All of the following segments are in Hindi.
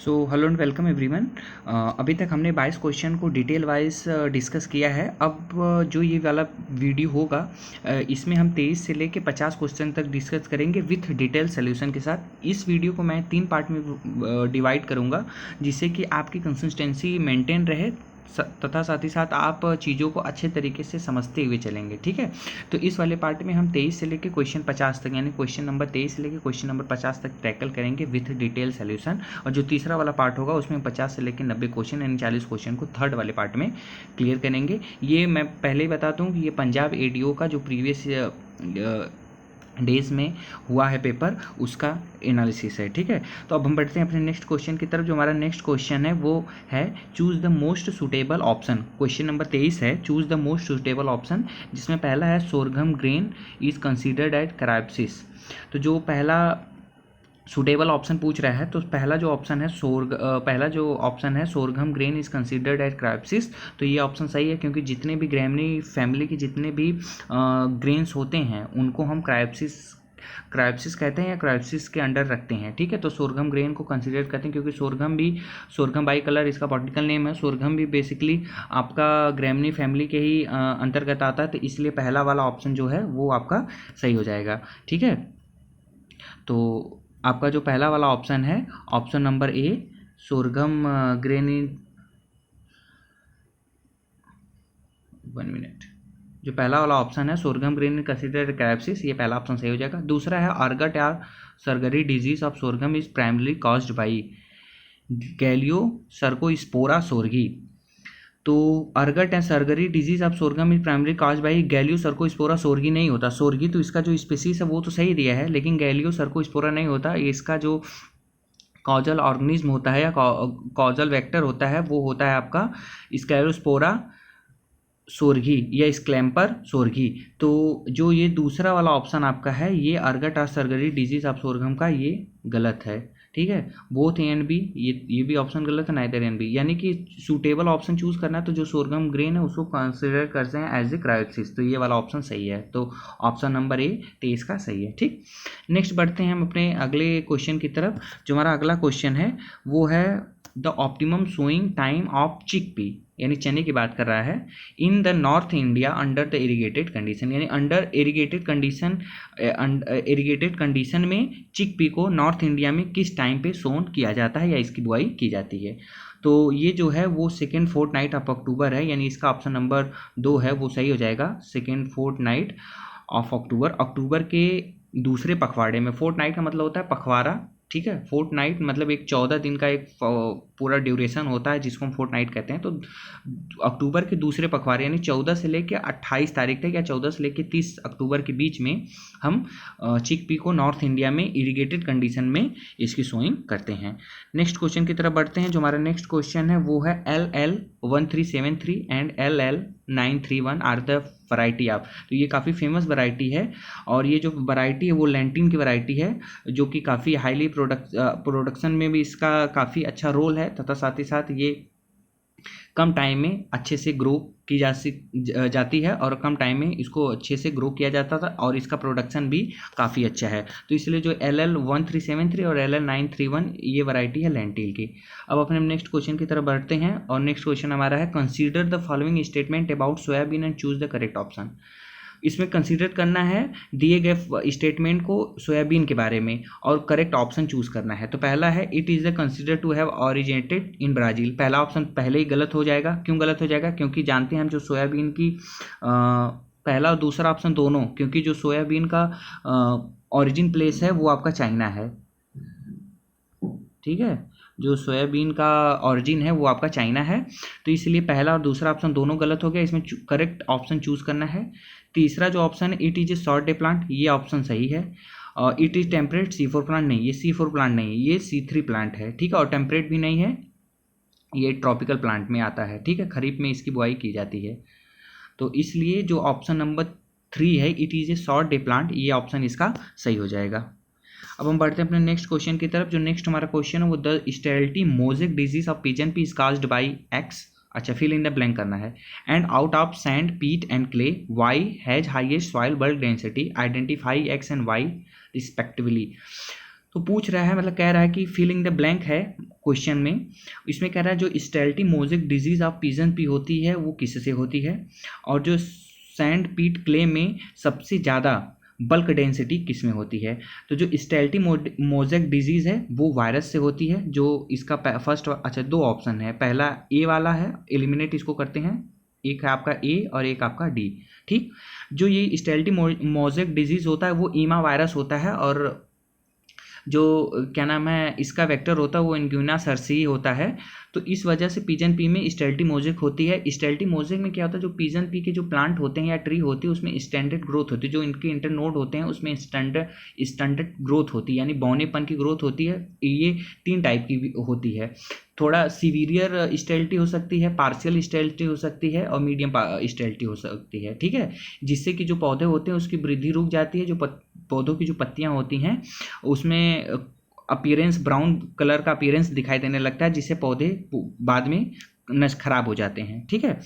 So hello and welcome everyone. अभी तक हमने 22 क्वेश्चन को डिटेल वाइज डिस्कस किया है। अब जो ये वाला वीडियो होगा इसमें हम 23 से लेके 50 क्वेश्चन तक डिस्कस करेंगे विथ डिटेल सोल्यूशन के साथ। इस वीडियो को मैं 3 पार्ट में डिवाइड करूँगा जिससे कि आपकी कंसिस्टेंसी मेंटेन रहे तथा साथ ही साथ आप चीज़ों को अच्छे तरीके से समझते हुए चलेंगे। ठीक है, तो इस वाले पार्ट में हम 23 से लेकर क्वेश्चन 50 तक यानी क्वेश्चन नंबर 23 से लेकर क्वेश्चन नंबर 50 तक टैकल करेंगे विथ डिटेल सोल्यूशन। और जो तीसरा वाला पार्ट होगा उसमें 50 से लेकर 90 क्वेश्चन यानी 40 क्वेश्चन को थर्ड वाले पार्ट में क्लियर करेंगे। ये मैं पहले ही बता दूँ कि ये पंजाब एडीओ का जो प्रीवियस डेज में हुआ है पेपर उसका एनालिसिस है। ठीक है, तो अब हम बढ़ते हैं अपने नेक्स्ट क्वेश्चन की तरफ। जो हमारा नेक्स्ट क्वेश्चन है वो है choose the most suitable option. Question number 23 है choose the most suitable option, जिसमें पहला है sorghum grain is considered at caryopsis. तो जो पहला सूटेबल ऑप्शन पूछ रहा है तो पहला जो ऑप्शन है sorghum grain is considered as caryopsis. तो ये ऑप्शन सही है क्योंकि जितने भी ग्रैमनी फैमिली के जितने भी ग्रेन्स होते हैं उनको हम क्राइप्सिस कहते हैं या क्राइप्सिस के अंडर रखते हैं। ठीक है, तो सोरघम ग्रेन को कंसीडर करते हैं क्योंकि सोरघम बाई कलर इसका बॉटनिकल नेम है। सोरघम भी बेसिकली आपका ग्रैमनी फैमिली के ही अंतर्गत आता है, तो इसलिए पहला वाला ऑप्शन जो है वो आपका सही हो जाएगा। ठीक है, तो आपका जो पहला वाला ऑप्शन है ऑप्शन नंबर ए सोरघम ग्रेन, 1 मिनट, जो पहला वाला ऑप्शन है सोरघम ग्रेन कंसीडर्ड क्राइप्सिस, ये पहला ऑप्शन सही हो जाएगा। दूसरा है अर्गट या sugary disease of sorghum is primarily caused by Gloeocercospora sorghi. तो ergot and sugary disease of sorghum is primary cause by Gloeocercospora sorghi नहीं होता। सोरगी तो इसका जो स्पीसीज है वो तो सही दिया है, लेकिन गैलियो सर्कोस्पोरा नहीं होता। इसका जो कॉजल ऑर्गेनिज्म होता है या कॉजल वेक्टर होता है वो होता है आपका स्क्लेरोस्पोरा सोरगी या स्क्लैम्पर सोरगी। तो जो ये दूसरा वाला ऑप्शन आपका है ये अर्गट और सरगरी डिजीज ऑफ सोरघम का ये गलत है। ठीक है, बोथ ए एंड बी, ये भी ऑप्शन गलत है, नाइदर एंड बी। यानी कि सूटेबल ऑप्शन चूज करना है तो जो सोरघम ग्रेन है उसको कंसिडर करते हैं एज ए क्राइप्सिस, तो ये वाला ऑप्शन सही है। तो ऑप्शन नंबर ए 23 का सही है। ठीक, नेक्स्ट बढ़ते हैं हम अपने अगले क्वेश्चन की तरफ। जो हमारा अगला क्वेश्चन है वो है the optimum sowing time of chickpea, यानी चने की बात कर रहा है, in the north India under the irrigated condition. यानी अंडर इरीगेटेड कंडीशन में चिकपी को नॉर्थ इंडिया में किस टाइम पे सोन किया जाता है या इसकी बुआई की जाती है। तो ये जो है वो सेकेंड फोर्टनाइट ऑफ अक्टूबर है, यानी इसका ऑप्शन नंबर 2 है वो सही हो जाएगा। सेकेंड फोर्टनाइट ऑफ अक्टूबर, अक्टूबर के दूसरे पखवाड़े में। फोर्टनाइट का मतलब होता है पखवाड़ा। ठीक है, फोर्टनाइट मतलब एक 14 दिन का एक पूरा ड्यूरेशन होता है जिसको हम फोर्टनाइट कहते हैं। तो अक्टूबर के दूसरे पखवाड़े यानी 14 से लेकर 28 तारीख तक या 14 से लेकर 30 अक्टूबर के बीच में हम चिकपी को नॉर्थ इंडिया में इरीगेटेड कंडीशन में इसकी सोइंग करते हैं। नेक्स्ट क्वेश्चन की तरफ बढ़ते हैं। जो हमारा नेक्स्ट क्वेश्चन है वो है LL1373 and LL931 are the variety of. तो ये काफ़ी फेमस वैरायटी है और ये जो वैरायटी है वो लैंटिन की वैरायटी है जो कि काफ़ी हाईली प्रोडक्शन में भी इसका काफ़ी अच्छा रोल है तथा साथ ही साथ ये कम टाइम में अच्छे से ग्रो की जाती है और कम टाइम में इसको अच्छे से ग्रो किया जाता था और इसका प्रोडक्शन भी काफ़ी अच्छा है। तो इसलिए जो LL1373 और LL931 ये वैरायटी है लेंटिल की। अब अपने नेक्स्ट क्वेश्चन की तरफ बढ़ते हैं और नेक्स्ट क्वेश्चन हमारा है consider the following statement about soybean and choose the correct option. इसमें कंसीडर करना है दिए गए स्टेटमेंट को सोयाबीन के बारे में और करेक्ट ऑप्शन चूज करना है। तो पहला है it is the consider to have originated in Brazil. पहला ऑप्शन पहले ही गलत हो जाएगा। क्यों गलत हो जाएगा? क्योंकि जानते हैं हम जो सोयाबीन की पहला और दूसरा ऑप्शन दोनों, क्योंकि जो सोयाबीन का ऑरिजिन प्लेस है वो आपका चाइना है। ठीक है, जो सोयाबीन का ऑरिजिन है वो आपका चाइना है, तो इसलिए पहला और दूसरा ऑप्शन दोनों गलत हो गया। इसमें करेक्ट ऑप्शन चूज करना है। तीसरा जो ऑप्शन है it is a short day plant, ये ऑप्शन सही है। और it is temperate C4 plant नहीं, ये C4 प्लांट नहीं है, ये C3 प्लांट है। ठीक है, और टेम्परेट भी नहीं है, ये ट्रॉपिकल प्लांट में आता है। ठीक है, खरीफ में इसकी बुआई की जाती है। तो इसलिए जो ऑप्शन नंबर 3 है it is a short day plant, ये ऑप्शन इसका सही हो जाएगा। अब हम बढ़ते हैं अपने नेक्स्ट क्वेश्चन की तरफ। जो नेक्स्ट हमारा क्वेश्चन है वो the sterility mosaic disease of pigeon pea is caused by X. अच्छा, फिल इन द ब्लैंक करना है। And out of sand, peat and clay, Y has highest soil bulk density, identify X and Y respectively. तो पूछ रहा है, मतलब कह रहा है कि फिलिंग द ब्लैंक है क्वेश्चन में। इसमें कह रहा है जो sterility mosaic disease of pigeon pea होती है वो किससे होती है, और जो सैंड पीट क्ले में सबसे ज़्यादा बल्क डेंसिटी किस में होती है। तो जो स्टेल्टी मोज़ेक डिजीज़ है वो वायरस से होती है। जो इसका फर्स्ट, अच्छा 2 ऑप्शन है, पहला ए वाला है, एलिमिनेट इसको करते हैं, एक है आपका ए और एक आपका डी। ठीक, जो ये स्टेल्टी मोज़ेक डिजीज़ होता है वो ईमा वायरस होता है, और जो क्या नाम है इसका वेक्टर होता है वो इंग्यूना सर्सी होता है। तो इस वजह से पिजन पी में स्टेल्टी मोज़ेक होती है। स्टेल्टी मोज़ेक में क्या होता है, जो पिजन पी के जो प्लांट होते हैं या ट्री होती है उसमें स्टैंडर्ड ग्रोथ होती है, जो इनके इंटरनोड होते हैं उसमें स्टैंडर्ड ग्रोथ होती है, यानी बौनेपन की ग्रोथ होती है। ये 3 टाइप की भी होती है। थोड़ा सीवियर स्टेल्टी हो सकती है, पार्शियल स्टेल्टी हो सकती है, और मीडियम स्टेल्टी हो सकती है। ठीक है, जिससे कि जो पौधे होते हैं उसकी वृद्धि रुक जाती है, जो पौधों की जो पत्तियां होती हैं उसमें अपीयरेंस, ब्राउन कलर का अपीयरेंस दिखाई देने लगता है, जिससे पौधे बाद में नष्ट खराब हो जाते हैं। ठीक है,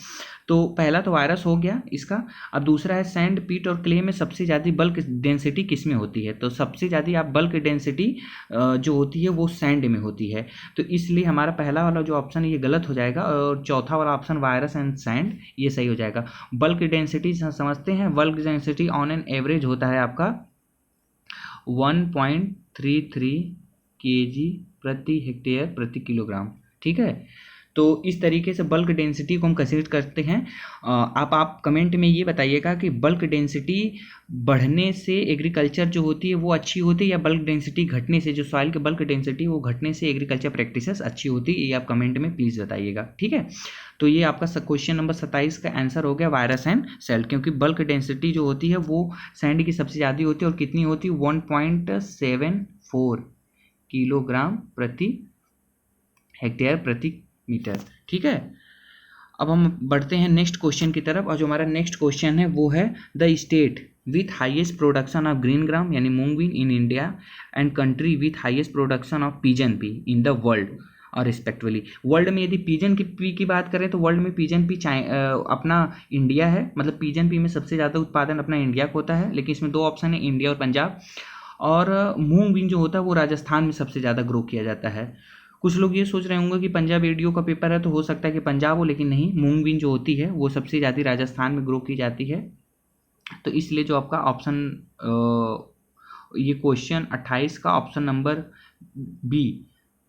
तो पहला तो वायरस हो गया इसका। अब दूसरा है सैंड पीट और क्ले में सबसे ज़्यादा बल्क डेंसिटी किस में होती है। तो सबसे ज़्यादा आप बल्क डेंसिटी जो होती है वो सैंड में होती है। तो इसलिए हमारा पहला वाला जो ऑप्शन है ये गलत हो जाएगा, और चौथा वाला ऑप्शन वायरस एंड सैंड ये सही हो जाएगा। बल्क डेंसिटी समझते हैं, bulk density on an average होता है आपका 1.33 kg प्रति हेक्टेयर प्रति किलोग्राम। ठीक है, तो इस तरीके से बल्क डेंसिटी को हम कंसीडर करते हैं। आप कमेंट में ये बताइएगा कि बल्क डेंसिटी बढ़ने से एग्रीकल्चर जो होती है वो अच्छी होती है, या बल्क डेंसिटी घटने से, जो सॉइल के बल्क डेंसिटी वो घटने से एग्रीकल्चर प्रैक्टिसेस अच्छी होती है। ये आप कमेंट में प्लीज़ बताइएगा। ठीक है, तो ये आपका क्वेश्चन नंबर 27 का आंसर हो गया वायरस एंड सेल, क्योंकि बल्क डेंसिटी जो होती है वो सैंड की सबसे ज़्यादा होती है, और कितनी होती है 1.74 किलोग्राम प्रति हेक्टेयर प्रति मीटर। ठीक है, अब हम बढ़ते हैं नेक्स्ट क्वेश्चन की तरफ, और जो हमारा नेक्स्ट क्वेश्चन है वो है the state with highest production of green gram यानी moong bean in India and country with highest production of pigeon pea in the world और रिस्पेक्टिवली। वर्ल्ड में यदि पिजन की पी की बात करें तो वर्ल्ड में पिजन पी अपना इंडिया है, मतलब पिजन पी में सबसे ज़्यादा उत्पादन अपना इंडिया को होता है, लेकिन इसमें 2 ऑप्शन है, इंडिया और पंजाब। और मूंग बीन जो होता है वो राजस्थान में सबसे ज़्यादा ग्रो किया जाता है। कुछ लोग ये सोच रहे होंगे कि पंजाब एडीओ का पेपर है तो हो सकता है कि पंजाब हो, लेकिन नहीं, मूंग बीन जो होती है वो सबसे ज़्यादा राजस्थान में ग्रो की जाती है। तो इसलिए जो आपका ऑप्शन ये क्वेश्चन 28 का ऑप्शन नंबर बी,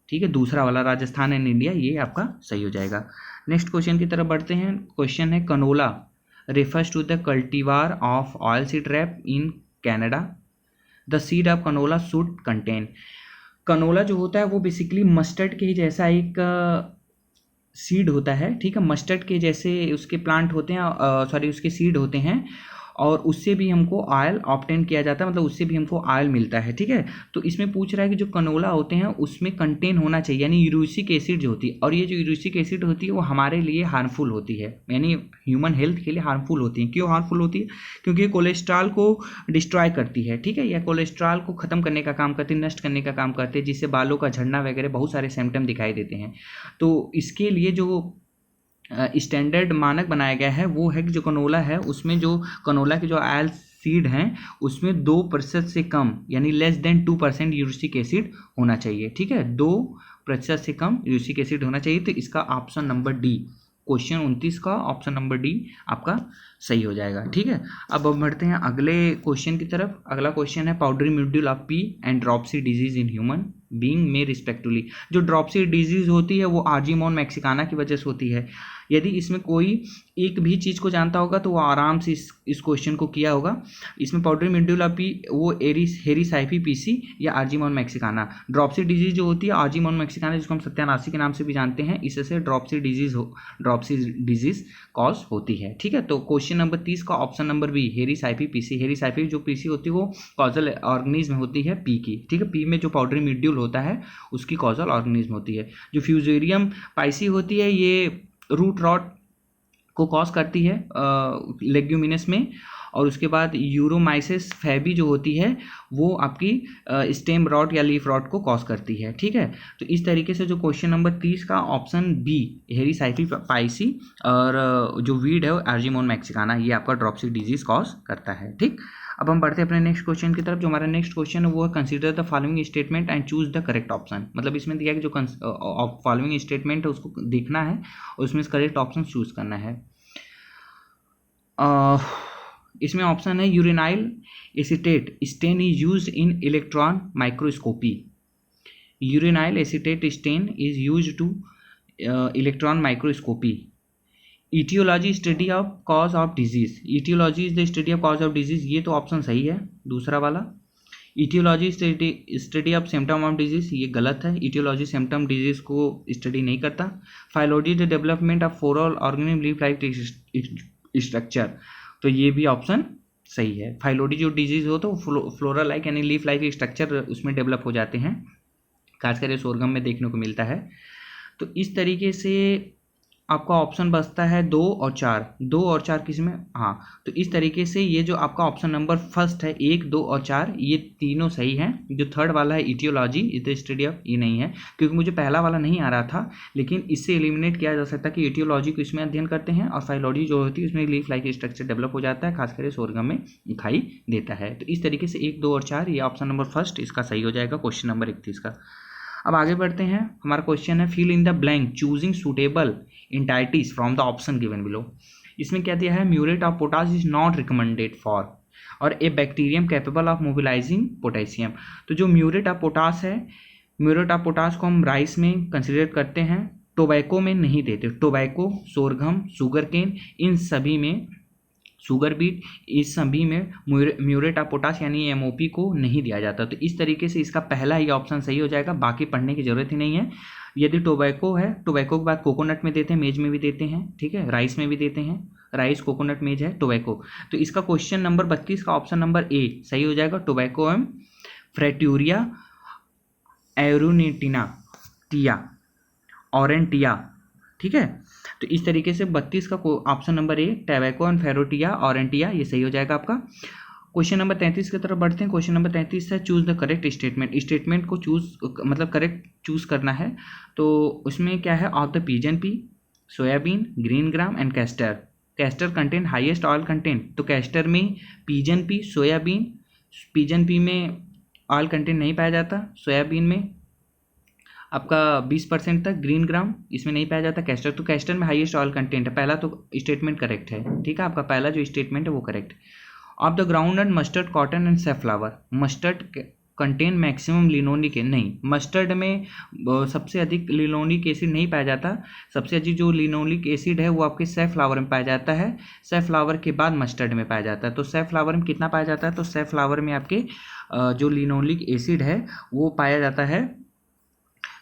ठीक है, दूसरा वाला राजस्थान एंड इंडिया, ये आपका सही हो जाएगा। नेक्स्ट क्वेश्चन की तरफ बढ़ते हैं। क्वेश्चन है canola refers to the cultivar of oilseed rape in Canada. The seed of canola should contain। Canola जो होता है वो बेसिकली मस्टर्ड के ही जैसा एक सीड होता है। ठीक है, मस्टर्ड के जैसे उसके प्लांट होते हैं, सॉरी उसके सीड होते हैं, और उससे भी हमको ऑयल ऑब्टेन किया जाता है, मतलब उससे भी हमको ऑयल मिलता है। ठीक है, तो इसमें पूछ रहा है कि जो कनोला होते हैं उसमें कंटेन होना चाहिए, यानी यूरिसिक एसिड जो होती है, और ये जो यूरिसिक एसिड होती है वो हमारे लिए हार्मफुल होती है, यानी ह्यूमन हेल्थ के लिए हार्मफुल होती है। क्यों हार्मफुल होती है? क्योंकि ये कोलेस्ट्रॉल को डिस्ट्रॉय करती है। ठीक है, या कोलेस्ट्रॉल को ख़त्म करने का काम करती है, नष्ट करने का काम करती है, जिससे बालों का झड़ना वगैरह बहुत सारे सिम्टम दिखाई देते हैं। तो इसके लिए जो स्टैंडर्ड मानक बनाया गया है वो है कि जो कनोला है उसमें जो कनोला के जो ऑयल सीड हैं उसमें 2% से कम, यानी लेस देन 2% यूरिक एसिड होना चाहिए। ठीक है, 2% से कम यूरिक एसिड होना चाहिए। तो इसका ऑप्शन नंबर डी, क्वेश्चन 29 का ऑप्शन नंबर डी आपका सही हो जाएगा। ठीक है, अब हम बढ़ते हैं अगले क्वेश्चन की तरफ। अगला क्वेश्चन है powdery mildew of P and dropsy disease in human being में रिस्पेक्टिवली। जो ड्रॉपसी डिजीज होती है वो आर्जीमोन मैक्सिकाना की वजह से होती है। यदि इसमें कोई एक भी चीज़ को जानता होगा तो वो आराम से इस क्वेश्चन को किया होगा। इसमें पाउडरी मिल्ड्यू पी वो हेरीसाइफी पीसी या आर्जीमोन मैक्सिकाना। ड्रॉपसी डिजीज जो होती है आर्जीमोन मैक्सिकाना, जिसको हम सत्यानाशी के नाम से भी जानते हैं, इससे ड्रॉपसी डिजीज कॉज होती है। ठीक है, तो क्वेश्चन नंबर 30 का ऑप्शन नंबर बी हेरीसाइफी पीसी। हेरीसाइफी जो पीसी होती है वो कॉजल ऑर्गेनिज्म होती है पी की। ठीक है, पी में जो पाउडरी मिल्ड्यूल होता है उसकी कॉजल ऑर्गेनिज्म होती है। जो फ्यूजेरियम पाइसी होती है ये रूट रॉट को कॉज करती है लेग्यूमिनस में, और उसके बाद यूरोमाइसिस फैबी जो होती है वो आपकी स्टेम रॉट या लीफ रॉट को कॉज करती है। ठीक है, तो इस तरीके से जो क्वेश्चन नंबर 30 का ऑप्शन बी हेरीसाइफी पाइसी और जो वीड है आर्जीमोन मैक्सिकाना ये आपका ड्रॉपसी डिजीज कॉज करता है। ठीक, अब हम बढ़ते हैं अपने नेक्स्ट क्वेश्चन की तरफ। जो हमारा नेक्स्ट क्वेश्चन है वो है consider the following statement and choose the correct option. मतलब इसमें दिया है कि जो फॉलोइंग स्टेटमेंट है उसको देखना है और उसमें करेक्ट ऑप्शन चूज करना है। इसमें ऑप्शन है uranyl acetate stain is used in electron microscopy. Uranyl acetate stain is used to electron microscopy. Etiology study of cause of disease. Etiology is the study of cause of disease, ये तो ऑप्शन सही है दूसरा वाला। Etiology study of symptom of disease, ये गलत है। ईटियोलॉजी सिम्टम डिजीज को स्टडी नहीं करता। Phyllology the development of floral organism leaf life structure, तो ये भी ऑप्शन सही है। फाइलोलॉजी जो डिजीज हो तो फ्लोरल लाइक यानी लीफ लाइफ स्ट्रक्चर उसमें डेवलप हो जाते हैं, खासकर ये सोरगम में देखने को मिलता है। तो इस तरीके से आपका ऑप्शन बचता है 2 और 4। 2 और 4 किस में, हाँ, तो इस तरीके से ये जो आपका ऑप्शन नंबर फर्स्ट है 1, 2 और 4 ये तीनों सही हैं। जो थर्ड वाला है etiology is the study of, ये नहीं है क्योंकि मुझे पहला वाला नहीं आ रहा था, लेकिन इससे एलिमिनेट किया जा सकता है कि इटियोलॉजी को इसमें अध्ययन करते हैं और फाइलोलॉजी जो होती है उसमें लीफ लाइक स्ट्रक्चर डेवलप हो जाता है, खासकर सोरगम में दिखाई देता है। तो इस तरीके से 1, 2 और 4 ये ऑप्शन नंबर फर्स्ट इसका सही हो जाएगा क्वेश्चन नंबर 31 का। अब आगे बढ़ते हैं। हमारा क्वेश्चन है fill in the blank choosing suitable entities from the option given below. इसमें क्या दिया है, muriate of potash is not recommended for और a bacterium capable of mobilizing potassium. तो जो म्यूरेट ऑफ पोटाश है, म्यूरेट ऑफ पोटाश को हम राइस में कंसिडर करते हैं, टोबैको में नहीं देते। टोबैको, सोरगम, शुगर केन, इन सभी में, शुगर बीट, इस सभी में म्यूरेट ऑफ पोटाश यानी एमओपी को नहीं दिया जाता। तो इस तरीके से इसका पहला ही ऑप्शन सही हो जाएगा, बाकी पढ़ने की जरूरत ही नहीं है। यदि टोबैको है, टोबैको के बाद कोकोनट में देते हैं, मेज में भी देते हैं, ठीक है, राइस में भी देते हैं, राइस, कोकोनट, मेज है टोबैको। तो इसका क्वेश्चन नंबर 32 का ऑप्शन नंबर ए सही हो जाएगा, टोबैको एम फ्रेट्यूरिया एरोनिटिना टिया ऑरेंटिया, ठीक है। तो इस तरीके से 32 का option number A tobacco and फेरोटिया ऑरेंटिया ये सही हो जाएगा आपका। क्वेश्चन नंबर 33 की तरफ बढ़ते हैं। क्वेश्चन नंबर 33 है choose the correct statement. Statement को चूज मतलब करेक्ट चूज करना है। तो उसमें क्या है, of the pigeon P, soybean, green gram and castor. Castor content highest oil content, तो कैस्टर में pigeon P, soybean, pigeon P में ऑयल कंटेंट नहीं पाया जाता, सोयाबीन में आपका 20% तक, ग्रीन ग्राम इसमें नहीं पाया जाता, कैस्टर, तो कैस्टर में हाईएस्ट ऑयल कंटेंट है। पहला तो स्टेटमेंट करेक्ट है, ठीक है, आपका पहला जो स्टेटमेंट है वो correct. Of the ground and mustard, cotton and safflower, mustard contain maximum linoleic, नहीं, मस्टर्ड में सबसे अधिक लिनोलिक एसिड नहीं पाया जाता। सबसे अधिक जो लिनोलिक एसिड है वो आपके सेफ्लावर में पाया जाता है, सेफ्लावर के बाद मस्टर्ड में पाया जाता है। तो सेफ्लावर में कितना पाया जाता है, तो सेफ्लावर में आपके जो लिनोलिक एसिड है वो पाया जाता है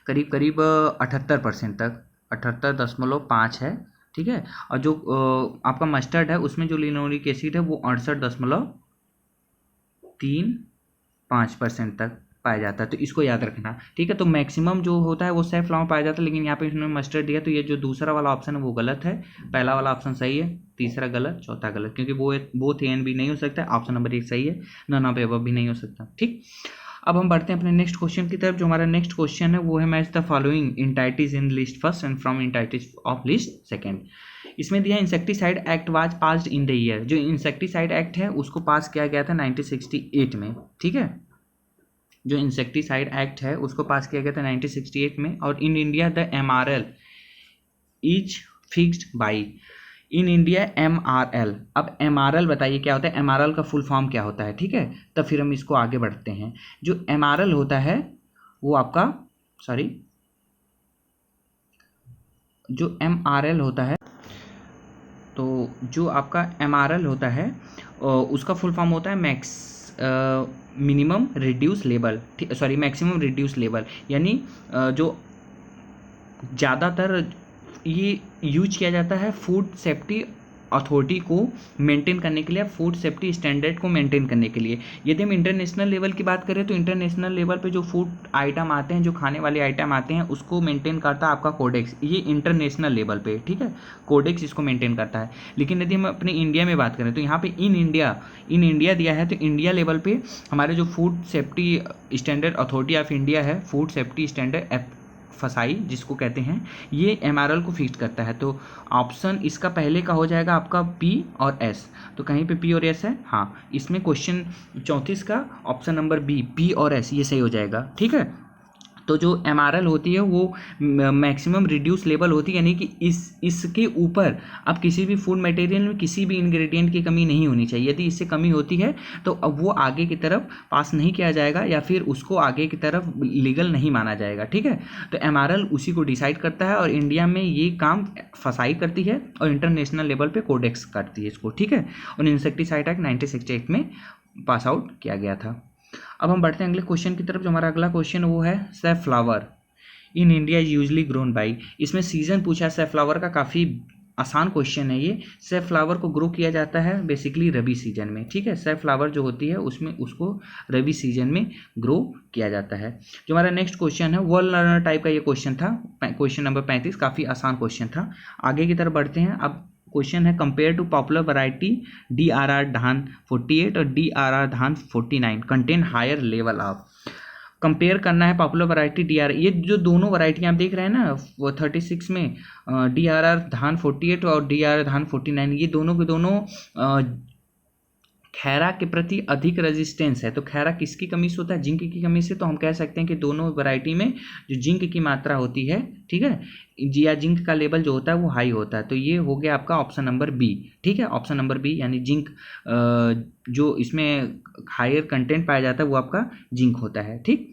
करीब करीब 78% तक, 78.5 है, ठीक है। और जो आपका मस्टर्ड है उसमें जो लिनोलिक एसिड है वो 68.35% तक पाया जाता है। तो इसको याद रखना, ठीक है। तो मैक्सिमम जो होता है वो सेफ्लावर पाया जाता है, लेकिन यहाँ पे इसमें मस्टर्ड दिया, तो ये जो दूसरा वाला ऑप्शन है वो गलत है, पहला वाला ऑप्शन सही है, तीसरा गलत, चौथा गलत, क्योंकि वो बोथ ए एंड बी नहीं हो सकता। ऑप्शन नंबर 1 सही है, नन ऑफ अबव भी नहीं हो सकता, ठीक। अब हम बढ़ते हैं अपने नेक्स्ट क्वेश्चन की तरफ। जो हमारा नेक्स्ट क्वेश्चन है वो है match the following entities in list first and from entities of list second. इसमें दिया insecticide act was passed in the year. जो इंसेक्टिसाइड एक्ट है उसको पास किया गया था 1968 में, ठीक है। जो इंसेक्टिसाइड एक्ट है उसको पास किया गया था 1968 में। और in India the MRL is fixed by, in India MRL। अब MRL बताइए क्या होता है, MRL का फुल फॉर्म क्या होता है, ठीक है। तब फिर हम इसको आगे बढ़ते हैं। जो MRL होता है वो आपका, सॉरी, जो MRL होता है, तो जो आपका MRL होता है उसका फुल फॉर्म होता है minimum reduce level, sorry maximum reduce level, यानी जो ज़्यादातर ये यूज किया जाता है फूड सेफ्टी अथॉरिटी को मेंटेन करने के लिए, फूड सेफ्टी स्टैंडर्ड को मेंटेन करने के लिए। यदि हम इंटरनेशनल लेवल की बात करें तो इंटरनेशनल लेवल पे जो फूड आइटम आते हैं, जो खाने वाले आइटम आते हैं, उसको मेंटेन करता है आपका कोडेक्स, ये इंटरनेशनल लेवल पे, ठीक है, कोडेक्स इसको मेंटेन करता है। लेकिन यदि हम अपने इंडिया में बात करें तो यहाँ पे इन इंडिया दिया है, तो इंडिया लेवल पे हमारे जो food safety standard authority of India है, फूड सेफ्टी स्टैंडर्ड फसाई जिसको कहते हैं, ये एमआरएल को फिक्स करता है। तो ऑप्शन इसका पहले का हो जाएगा आपका पी और एस। तो कहीं पे पी और एस है, हाँ, इसमें क्वेश्चन 34 का ऑप्शन नंबर बी, पी और एस, ये सही हो जाएगा। ठीक है, तो जो एमआरएल होती है वो मैक्सिमम रिड्यूस लेवल होती है, यानी कि इसके ऊपर अब किसी भी फूड मटेरियल में किसी भी इंग्रेडिएंट की कमी नहीं होनी चाहिए। यदि इससे कमी होती है तो अब वो आगे की तरफ पास नहीं किया जाएगा या फिर उसको आगे की तरफ लीगल नहीं माना जाएगा। ठीक है, तो एमआरएल उसी को डिसाइड करता है और इंडिया में ये काम फसाई करती है और इंटरनेशनल लेवल पे कोडेक्स करती है इसको। ठीक है, और इंसेक्टिसाइड एक्ट 1968 में पास आउट किया गया था। अब हम बढ़ते हैं अगले क्वेश्चन की तरफ। जो हमारा अगला क्वेश्चन वो है safflower in India usually grown by. इसमें सीजन पूछा है सैफ्लावर का, काफ़ी आसान क्वेश्चन है ये। सैफ्लावर को ग्रो किया जाता है बेसिकली रबी सीजन में। ठीक है, सैफ्लावर जो होती है उसमें उसको रबी सीजन में ग्रो किया जाता है। जो हमारा नेक्स्ट क्वेश्चन है वर्ल्ड लर्नर टाइप का ये क्वेश्चन था, क्वेश्चन नंबर 35, काफ़ी आसान क्वेश्चन था। आगे की तरफ बढ़ते हैं। अब क्वेश्चन है compare to popular variety DRR Dhan 48 और DRR Dhan 49 contain higher level of. Compare करना है पॉपुलर वैरायटी DRR, ये जो दोनों वैरायटी आप देख रहे हैं ना वो 36 में DRR धान 48 और DRR धान 49, ये दोनों के दोनों खैरा के प्रति अधिक रेजिस्टेंस है। तो खैरा किसकी कमी से होता है? जिंक की कमी से। तो हम कह सकते हैं कि दोनों वैरायटी में जो जिंक की मात्रा होती है, ठीक है, या जिंक का लेवल जो होता है वो हाई होता है। तो ये हो गया आपका ऑप्शन नंबर बी। ठीक है, ऑप्शन नंबर बी, यानी जिंक जो इसमें हायर कंटेंट पाया जाता है वो आपका जिंक होता है। ठीक,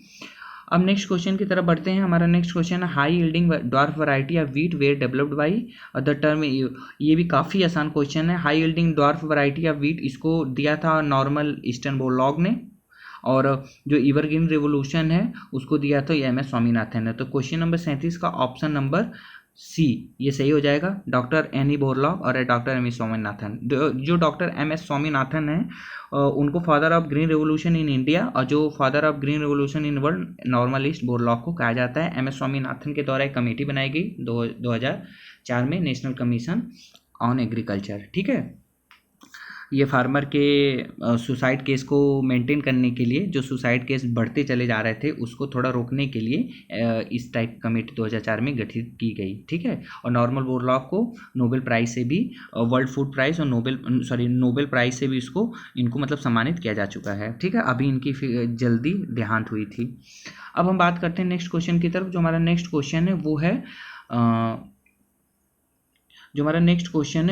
अब नेक्स्ट क्वेश्चन की तरफ बढ़ते हैं। हमारा नेक्स्ट क्वेश्चन है high yielding dwarf variety of wheat were developed by the term. ये भी काफ़ी आसान क्वेश्चन है। High yielding dwarf variety of wheat इसको दिया था नॉर्मल ईस्टर्न बोरलॉग ने, और जो एवरग्रीन रेवोल्यूशन है उसको दिया था MS स्वामीनाथन ने। तो क्वेश्चन नंबर 37 का ऑप्शन नंबर सी ये सही हो जाएगा, डॉक्टर NE बोरलॉग और डॉक्टर MS स्वामीनाथन। जो डॉक्टर MS स्वामीनाथन है उनको father of green revolution in India और जो father of green revolution in world Norman Borlaug को कहा जाता है। MS स्वामीनाथन के द्वारा एक कमेटी बनाई गई 2004 में, नेशनल कमीशन ऑन एग्रीकल्चर। ठीक है, ये फार्मर के सुसाइड केस को मेंटेन करने के लिए, जो सुसाइड केस बढ़ते चले जा रहे थे उसको थोड़ा रोकने के लिए इस टाइप कमेटी 2004 में गठित की गई। ठीक है, और नॉर्मल बोरलॉग को नोबेल प्राइज से भी, वर्ल्ड फूड प्राइज और नोबेल प्राइज से भी इनको मतलब सम्मानित किया जा चुका है। ठीक है, अभी इनकी जल्दी देहांत हुई थी। अब हम बात करते हैं नेक्स्ट क्वेश्चन की तरफ। जो हमारा नेक्स्ट क्वेश्चन है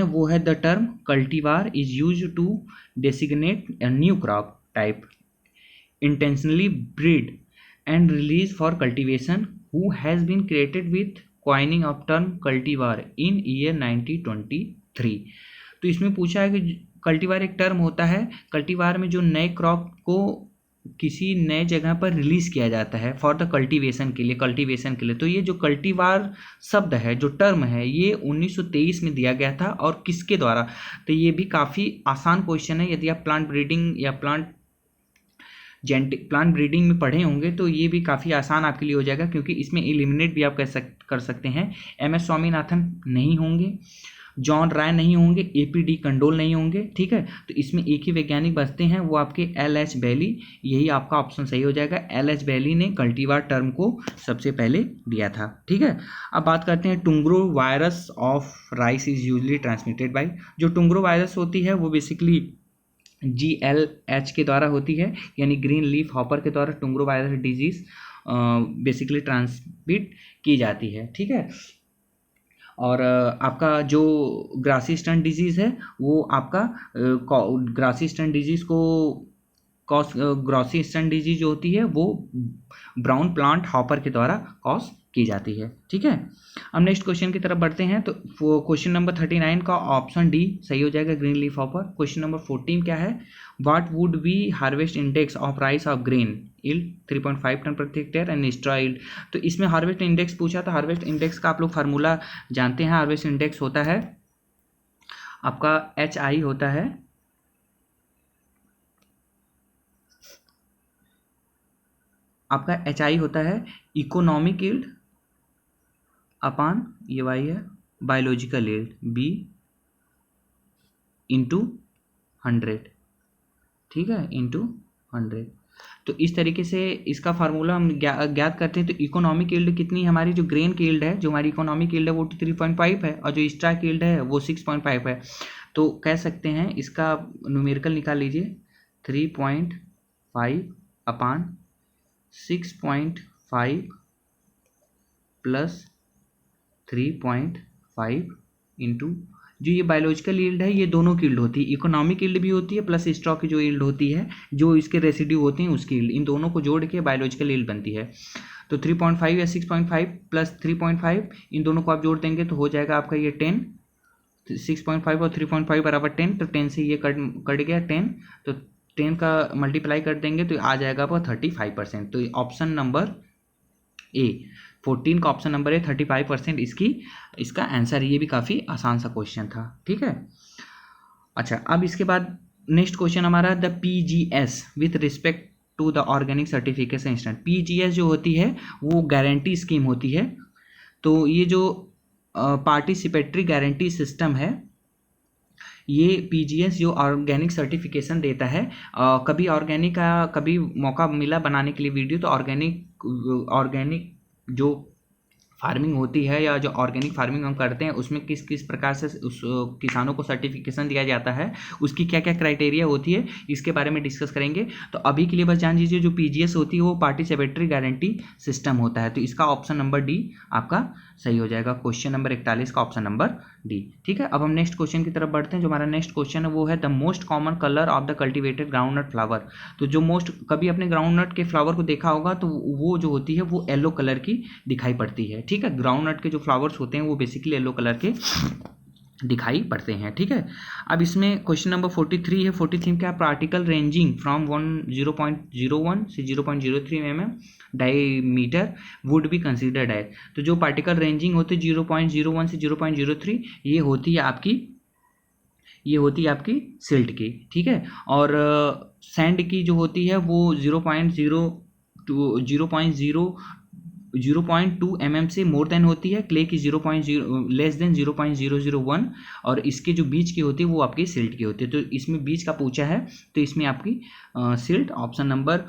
वो है the term cultivar is use to designate a new crop type intentionally breed and release for cultivation who has been created with coining of term cultivar in year 1923। तो इसमें पूछा है कि कल्टीवार एक टर्म होता है, कल्टीवार में जो नए क्रॉप को किसी नए जगह पर रिलीज किया जाता है फॉर द कल्टीवेशन के लिए। तो ये जो कल्टीवार शब्द है, जो टर्म है, ये 1923 में दिया गया था और किसके द्वारा? तो ये भी काफ़ी आसान क्वेश्चन है। यदि आप प्लांट ब्रीडिंग या प्लांट ब्रीडिंग में पढ़े होंगे तो ये भी काफ़ी आसान आपके लिए हो जाएगा, क्योंकि इसमें एलिमिनेट भी आप कर सकते हैं। MS स्वामीनाथन नहीं होंगे, जॉन राय नहीं होंगे, APD कंडोल नहीं होंगे। ठीक है, तो इसमें एक ही वैज्ञानिक बचते हैं, वो आपके LH बैली। यही आपका ऑप्शन सही हो जाएगा। LH बैली ने कल्टीवार टर्म को सबसे पहले दिया था। ठीक है, अब बात करते हैं टुंग्रो virus of rice is usually transmitted by. जो टुंग्रो वायरस होती है वो बेसिकली GLH के द्वारा होती है, यानी ग्रीन लीफ हॉपर के द्वारा टुंग्रो वायरस डिजीज बेसिकली ट्रांसमिट की जाती है। ठीक है, और आपका जो ग्रासी स्टंट डिजीज़ है वो आपका ग्रासी स्टंट डिजीज़ को ग्रासी स्टंट डिजीज जो होती है वो ब्राउन प्लांट हॉपर के द्वारा कॉज की जाती है। ठीक है, अब नेक्स्ट क्वेश्चन की तरफ बढ़ते हैं। तो क्वेश्चन नंबर 39 का ऑप्शन डी सही हो जाएगा, green leaf hopper. Question number 14 क्या है? What would be harvest index of rice of grain yield 3.5 ton प्रति हेक्टेयर एंड एक्स्ट्रा यील्ड। तो इसमें हार्वेस्ट इंडेक्स पूछा था। हार्वेस्ट इंडेक्स का आप लोग फार्मूला जानते हैं। हार्वेस्ट इंडेक्स होता है आपका HI होता है, आपका HI होता है इकोनॉमिक यील्ड अपान, ये वाई है बायोलॉजिकल यील्ड B इंटू 100। ठीक है, इंटू 100। तो इस तरीके से इसका फार्मूला हम ज्ञात करते हैं। तो इकोनॉमिक यील्ड कितनी है हमारी, जो ग्रेन की यील्ड है, जो हमारी इकोनॉमिक यील्ड है वो 3.5 है, और जो स्टॉक यील्ड है वो 6.5 है। तो कह सकते हैं इसका न्यूमेरिकल निकाल लीजिए, 3.5 अपान 6.5 प्लस 3.5 इंटू जो ये बायोलॉजिकल यील्ड है, ये दोनों की यील्ड होती है, इकोनॉमिक यील्ड भी होती है प्लस स्टॉक की जो यील्ड होती है, जो इसके रेसिड्यू होते हैं उसकी यील्ड, इन दोनों को जोड़ के बायोलॉजिकल यील्ड बनती है। तो 3.5 या 6.5 प्लस 3.5, इन दोनों को आप जोड़ देंगे तो हो जाएगा आपका ये 10, 6.5 और 3.5 बराबर 10, तो 10 से ये कट गया 10, तो 10 का मल्टीप्लाई कर देंगे तो आ जाएगा आपका 35%। तो ऑप्शन नंबर ए 14 का ऑप्शन नंबर है 35% इसका आंसर। ये भी काफ़ी आसान सा क्वेश्चन था, ठीक है। अच्छा, अब इसके बाद नेक्स्ट क्वेश्चन हमारा the PGS with respect to the organic certification instant. PGS जो होती है वो गारंटी स्कीम होती है। तो ये जो पार्टिसिपेटरी गारंटी सिस्टम है, ये PGS जो ऑर्गेनिक सर्टिफिकेशन देता है, कभी ऑर्गेनिक का कभी मौका मिला बनाने के लिए वीडियो, तो ऑर्गेनिक जो फार्मिंग होती है या जो ऑर्गेनिक फार्मिंग हम करते हैं उसमें किस किस प्रकार से उस किसानों को सर्टिफिकेशन दिया जाता है, उसकी क्या क्या क्राइटेरिया होती है, इसके बारे में डिस्कस करेंगे। तो अभी के लिए बस जान लीजिए जो PGS होती है वो पार्टिसिपेटरी गारंटी सिस्टम होता है। तो इसका ऑप्शन नंबर डी आपका सही हो जाएगा, क्वेश्चन नंबर 41 का ऑप्शन नंबर डी, ठीक है। अब हम नेक्स्ट क्वेश्चन की तरफ बढ़ते हैं। जो हमारा नेक्स्ट क्वेश्चन है वो है the most common colour of the cultivated groundnut flower. तो जो मोस्ट, कभी अपने ग्राउंडनट के फ्लावर को देखा होगा तो वो जो होती है वो येलो कलर की दिखाई पड़ती है, ठीक है। ग्राउंडनट के जो फ्लावर्स होते हैं वो बेसिकली येलो कलर के दिखाई पड़ते हैं, ठीक है। अब इसमें क्वेश्चन नंबर 43 है। 43 क्या, पार्टिकल रेंजिंग फ्रॉम 0.01 से 0.03 mm diameter would be considered है। तो जो पार्टिकल रेंजिंग होती है 0.01 से 0.03, ये होती है आपकी सिल्ट की, ठीक है। और सैंड की जो होती है वो 0.2 mm से मोर देन होती है, क्ले की 0.0 लेस देन 0.001, और इसके जो बीच की होती है वो आपकी सिल्ट की होती है। तो इसमें बीच का पूछा है, तो इसमें आपकी सिल्ट, ऑप्शन नंबर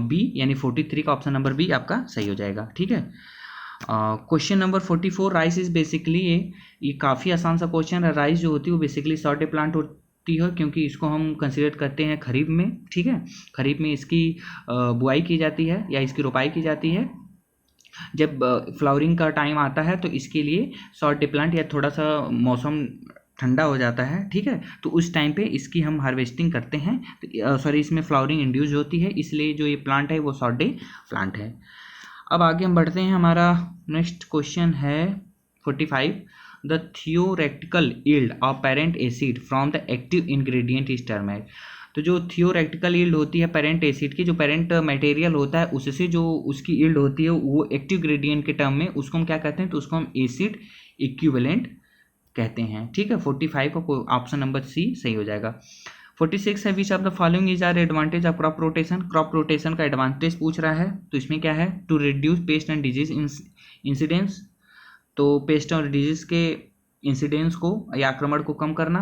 बी यानी 43 का ऑप्शन नंबर बी आपका सही हो जाएगा, ठीक है। Question number 44, rice is basically, ये काफ़ी आसान सा क्वेश्चन है। राइस जो होती है वो बेसिकली सॉर्टे प्लांट होती है, क्योंकि इसको हम कंसिडर करते हैं खरीफ में, ठीक है। खरीफ में इसकी बुआई की जाती है या इसकी रोपाई की जाती है। जब फ्लावरिंग का टाइम आता है तो इसके लिए सॉर्टे प्लांट या थोड़ा सा मौसम ठंडा हो जाता है, ठीक है, तो उस टाइम पे इसकी हम हार्वेस्टिंग करते हैं। तो सॉरी, इसमें फ्लावरिंग इंड्यूस होती है, इसलिए जो ये प्लांट है वो सॉर्टे प्लांट है। अब आगे हम बढ़ते हैं। हमारा नेक्स्ट क्वेश्चन है 45, the theoretical yield of parent acid from the active ingredient is termed. तो जो थियोरेटिकल यील्ड होती है पेरेंट एसिड की, जो पेरेंट मटेरियल होता है उससे जो उसकी यील्ड होती है वो एक्टिव ग्रेडियंट के टर्म में उसको हम क्या कहते हैं, तो उसको हम एसिड इक्विवेलेंट कहते हैं, ठीक है। 45 का ऑप्शन नंबर सी सही हो जाएगा। 46 है, which of the following is are advantage of crop rotation. Crop rotation का एडवांटेज पूछ रहा है, तो इसमें क्या है, to reduce pest and disease incidence. तो पेस्ट और डिजीज के इंसिडेंस को या आक्रमण को कम करना,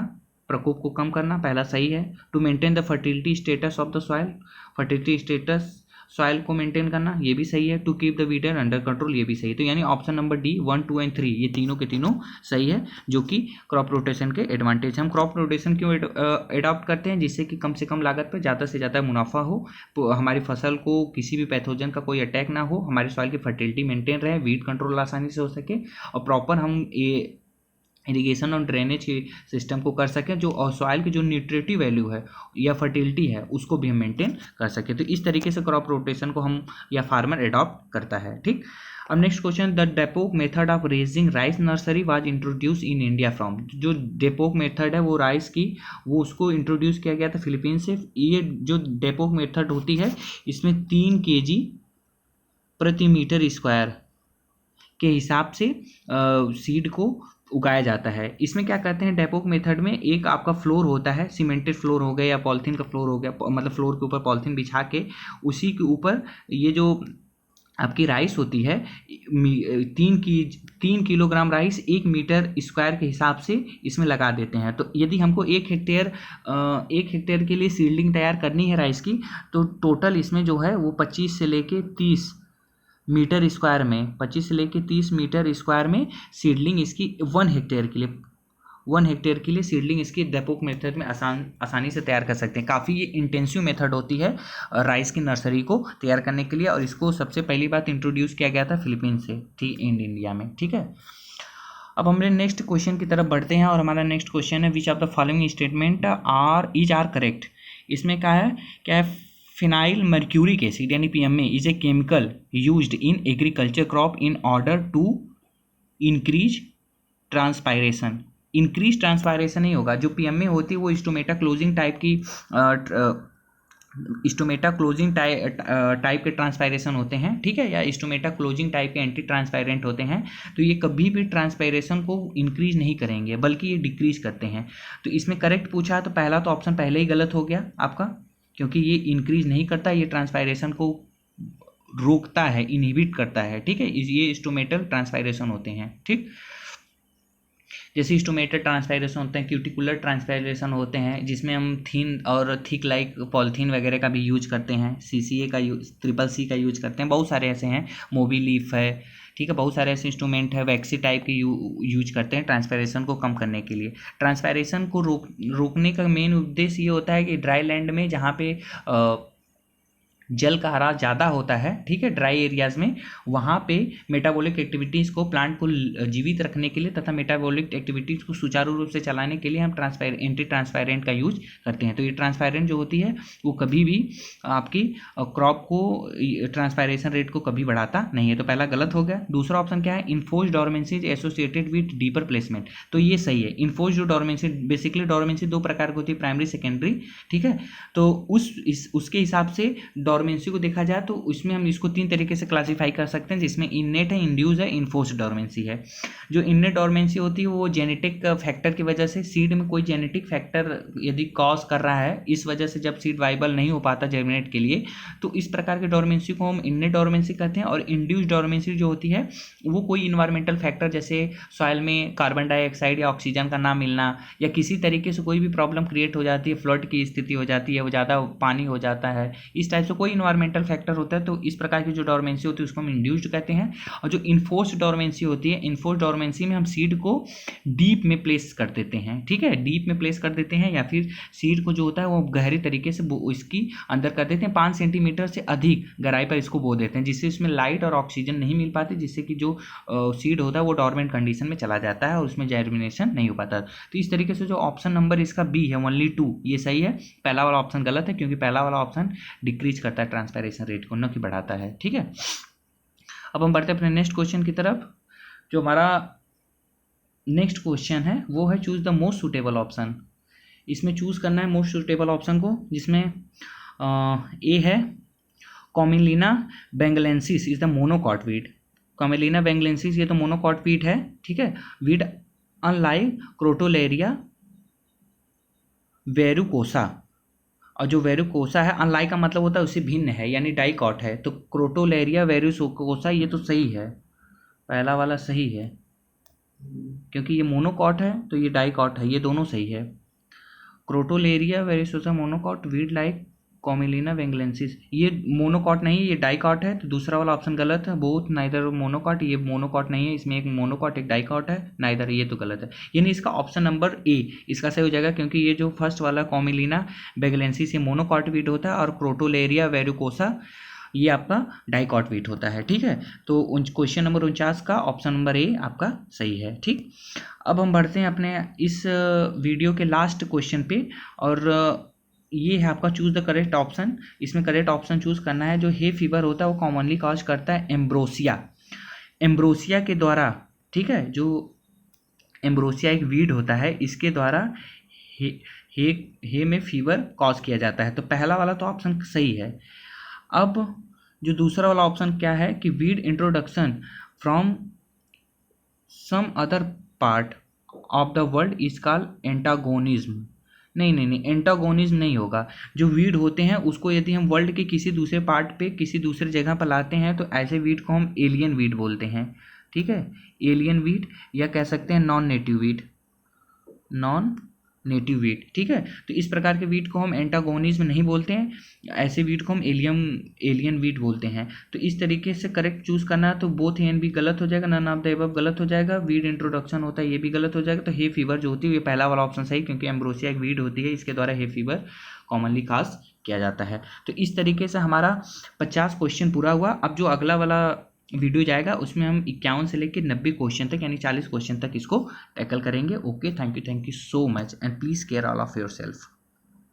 प्रकोप को कम करना, पहला सही है। To maintain the fertility status of the soil, fertility status soil को मेंटेन करना, ये भी सही है। To keep the weeder under control, ये भी सही है। तो यानी ऑप्शन नंबर डी 1, 2 एंड 3 ये तीनों के तीनों सही है, जो कि क्रॉप रोटेशन के एडवांटेज। हम क्रॉप रोटेशन क्यों एडॉप्ट करते हैं, जिससे कि कम से कम लागत पर ज़्यादा से ज़्यादा मुनाफा हो, तो हमारी फसल को किसी भी पैथोजन का कोई अटैक ना हो, हमारी सॉइल की फर्टिलिटी मेंटेन रहे, वीड कंट्रोल आसानी से हो सके, और प्रॉपर हम ये इरिगेशन और ड्रेनेज के सिस्टम को कर सकें, जो और सॉइल की जो न्यूट्रिटिव वैल्यू है या फर्टिलिटी है उसको भी हम मेंटेन कर सकें। तो इस तरीके से क्रॉप रोटेशन को हम या फार्मर एडॉप्ट करता है, ठीक। अब नेक्स्ट क्वेश्चन, द डेपोक method of raising rice nursery was introduce in India from. जो डेपोक मेथड है वो राइस की, वो उसको इंट्रोड्यूस किया गया था फिलीपीन से। ये जो डेपोक मेथड होती है इसमें 3 kg प्रति मीटर स्क्वायर के हिसाब से सीड को उगाया जाता है। इसमें क्या करते हैं, डेपोक मेथड में एक आपका फ्लोर होता है, सीमेंटेड फ्लोर हो गया या पॉलिथीन का फ्लोर हो गया, मतलब फ्लोर के ऊपर पॉलिथीन बिछा के उसी के ऊपर ये जो आपकी राइस होती है 3 किलोग्राम राइस 1 मीटर स्क्वायर के हिसाब से इसमें लगा देते हैं। तो यदि हमको 1 हेक्टेयर के लिए सीडलिंग तैयार करनी है राइस की, तो टोटल इसमें जो है वो 25 से लेके 30 मीटर स्क्वायर में 25 से लेके 30 मीटर स्क्वायर में सीडलिंग इसकी 1 हेक्टेयर के लिए सीडलिंग इसकी डेपोक मेथड में आसानी से तैयार कर सकते हैं। काफ़ी ये इंटेंसिव मेथड होती है राइस की नर्सरी को तैयार करने के लिए, और इसको सबसे पहली बात इंट्रोड्यूस किया गया था फिलीपींस से, थी इंडिया में। ठीक है, अब हम नेक्स्ट क्वेश्चन की तरफ बढ़ते हैं, और हमारा नेक्स्ट क्वेश्चन है which of the following statement are correct. इसमें क्या है फिनाइल मर्क्यूरिक एसिड यानी PMA is a chemical used in agriculture crop in order to increase transpiration. Increase transpiration नहीं होगा, जो PMA होती है वो स्टोमेटा क्लोजिंग टाइप के ट्रांसपायरेशन होते हैं। ठीक है, या स्टोमेटा क्लोजिंग टाइप के एंटी ट्रांसपायरेंट होते हैं। तो ये कभी भी ट्रांसपायरेशन को इंक्रीज नहीं करेंगे बल्कि ये डिक्रीज करते हैं। तो इसमें करेक्ट पूछा है तो पहला तो ऑप्शन पहले ही गलत हो गया आपका, क्योंकि ये इंक्रीज नहीं करता, ये ट्रांसपायरेशन को रोकता है, इनहिबिट करता है। ठीक है, ये स्टोमेटल ट्रांसपायरेशन होते हैं। ठीक, जैसे स्टोमेटल ट्रांसपायरेशन होते हैं, क्यूटिकुलर ट्रांसपायरेशन होते हैं, जिसमें हम थिन और थिक लाइक पॉलीथीन वगैरह का भी यूज करते हैं, CCA का यूज, CCC का यूज करते हैं, बहुत सारे ऐसे हैं, मोबी लीफ है। ठीक है, बहुत सारे ऐसे इंस्ट्रूमेंट है, वैक्सी टाइप के यूज करते हैं ट्रांसपायरेशन को कम करने के लिए। ट्रांसपायरेशन को रोकने का मेन उद्देश्य ये होता है कि ड्राई लैंड में जहाँ पे जल का हरा ज़्यादा होता है, ठीक है, ड्राई एरियाज में, वहाँ पे मेटाबॉलिक एक्टिविटीज़ को, प्लांट को जीवित रखने के लिए तथा मेटाबॉलिक एक्टिविटीज़ को सुचारू रूप से चलाने के लिए हम एंटी ट्रांसपायरेंट का यूज करते हैं। तो ये ट्रांसपायरेंट जो होती है वो कभी भी आपकी क्रॉप को, ट्रांसपायरेशन रेट को कभी बढ़ाता नहीं है। तो पहला गलत हो गया। दूसरा ऑप्शन क्या है, enforced dormancy associated with deeper placement. तो ये सही है। इन्फोर्स्ड डोरमेंसी, बेसिकली डोरमेंसी दो प्रकार की होती है, प्राइमरी सेकेंडरी। ठीक है, तो उसके हिसाब से डोरमेंसी को देखा जाए तो उसमें हम इसको 3 तरीके से क्लासीफाई कर सकते हैं, जिसमें इननेट है, इंड्यूस है, इन्फोर्स्ड डोरमेंसी है। जो इननेट डोरमेंसी होती है वो जेनेटिक फैक्टर की वजह से, सीड में कोई जेनेटिक फैक्टर यदि कॉज कर रहा है, इस वजह से जब सीड वाइबल नहीं हो पाता जर्मिनेट के लिए, तो इस प्रकार के डोरमेंसी को हम इननेट डोरमेंसी कहते हैं। और इंड्यूस डोरमेंसी जो होती है वो कोई इन्वायरमेंटल फैक्टर, जैसे सॉइल में कार्बन डाइऑक्साइड या ऑक्सीजन का ना मिलना, या किसी तरीके से कोई भी प्रॉब्लम क्रिएट हो जाती है, फ्लड की स्थिति हो जाती है, वो ज़्यादा पानी हो जाता है, इस टाइप से कोई इन्वायरमेंटल फैक्टर होता है, तो इस प्रकार की जो डोरमेंसी होती है उसको हम इंड्यूस्ड कहते हैं। और जो इन्फोर्स्ड डोरमेंसी होती है, इन्फोर्स्ड डोरमेंसी में हम सीड को डीप में प्लेस कर देते हैं। ठीक है, डीप में प्लेस कर देते हैं, या फिर सीड को जो होता है वो गहरी तरीके से इसकी अंदर कर देते हैं, 5 सेंटीमीटर से अधिक गहराई पर इसको बो देते हैं, जिससे इसमें लाइट और ऑक्सीजन नहीं मिल पाती, जिससे कि जो सीड होता है वो डोरमेंट कंडीशन में चला जाता है और उसमें जर्मिनेशन नहीं हो पाता। तो इस तरीके से जो ऑप्शन नंबर इसका बी है, ओनली 2, ये सही है। पहला वाला ऑप्शन गलत है, क्योंकि पहला वाला ऑप्शन डिक्रीज करता है ट्रांसपायरेशन रेट को, न कि बढ़ाता है। ठीक है, अब हम बढ़ते हैं अपने नेक्स्ट क्वेश्चन की तरफ। जो हमारा नेक्स्ट क्वेश्चन है वो है choose the most suitable option. इसमें चूज करना है मोस्ट सुटेबल ऑप्शन को, जिसमें ए है Commelina benghalensis is the monocot weed. Commelina benghalensis ये तो मोनोकॉट वीड है। ठीक है, वीड अनलाइक क्रोटोलेरिया वेरुकोसा, और जो वेरुकोसा है, अनलाइक का मतलब होता है उससे भिन्न है, यानी डाइकॉट है। तो क्रोटोलेरिया वेरुकोसा ये तो सही है, पहला वाला सही है, क्योंकि ये मोनोकॉट है तो ये डाइकॉट है, ये दोनों सही है। क्रोटोलेरिया वेरुकोसा मोनोकॉट, वीड लाइक कॉमिलिना बेंगलेंसिस ये मोनोकॉट नहीं है, ये डाइकॉट है। तो दूसरा वाला ऑप्शन गलत है, बोथ नाइदर मोनोकॉट, ये मोनोकॉट नहीं है, इसमें एक मोनोकॉट एक डाइकॉट है, नाइदर, ये तो गलत है। यानी इसका ऑप्शन नंबर ए इसका सही हो जाएगा, क्योंकि ये जो फर्स्ट वाला कॉमिलिना बेंगलेंसिस ये मोनोकॉट वीट होता है, और क्रोटोलेरिया वेरुकोसा ये आपका डाइकॉट वीट होता है। ठीक है, तो क्वेश्चन नंबर 49 का ऑप्शन नंबर ए आपका सही है। ठीक, अब हम बढ़ते हैं अपने इस वीडियो के लास्ट क्वेश्चन पे, और ये है आपका चूज द करेक्ट ऑप्शन। इसमें करेक्ट ऑप्शन चूज करना है। जो हे फीवर होता है वो कॉमनली कॉज करता है एम्ब्रोसिया, एम्ब्रोसिया के द्वारा। ठीक है, जो एम्ब्रोसिया एक वीड होता है, इसके द्वारा हे में फीवर कॉज किया जाता है। तो पहला वाला तो ऑप्शन सही है। अब जो दूसरा वाला ऑप्शन क्या है कि weed introduction from some other part of the world is called antagonism. नहीं नहीं नहीं, एंटागोनिज्म नहीं होगा। जो वीड होते हैं उसको यदि हम वर्ल्ड के किसी दूसरे पार्ट पे किसी दूसरे जगह पर लाते हैं तो ऐसे वीड को हम एलियन वीड बोलते हैं। ठीक है, एलियन वीड, या कह सकते हैं non native weed, non native wheat. ठीक है, तो इस प्रकार के वीट को हम एंटागोनिज्म नहीं बोलते हैं, ऐसे वीट को हम एलियन वीट बोलते हैं। तो इस तरीके से करेक्ट चूज करना है, तो बोथ एन भी गलत हो जाएगा, नन ऑफ द एबव गलत हो जाएगा, वीड इंट्रोडक्शन होता है ये भी गलत हो जाएगा। तो हे फीवर जो होती है ये पहला वाला ऑप्शन सही, क्योंकि एम्ब्रोसिया एक वीड होती है, इसके द्वारा हे फीवर कॉमनली काज किया जाता है। तो इस तरीके से हमारा 50 क्वेश्चन पूरा हुआ। अब जो अगला वाला वीडियो जाएगा उसमें हम 51 से लेकर 90 क्वेश्चन तक यानी 40 क्वेश्चन तक इसको टैकल करेंगे। Okay, thank you so much and please care all of your self.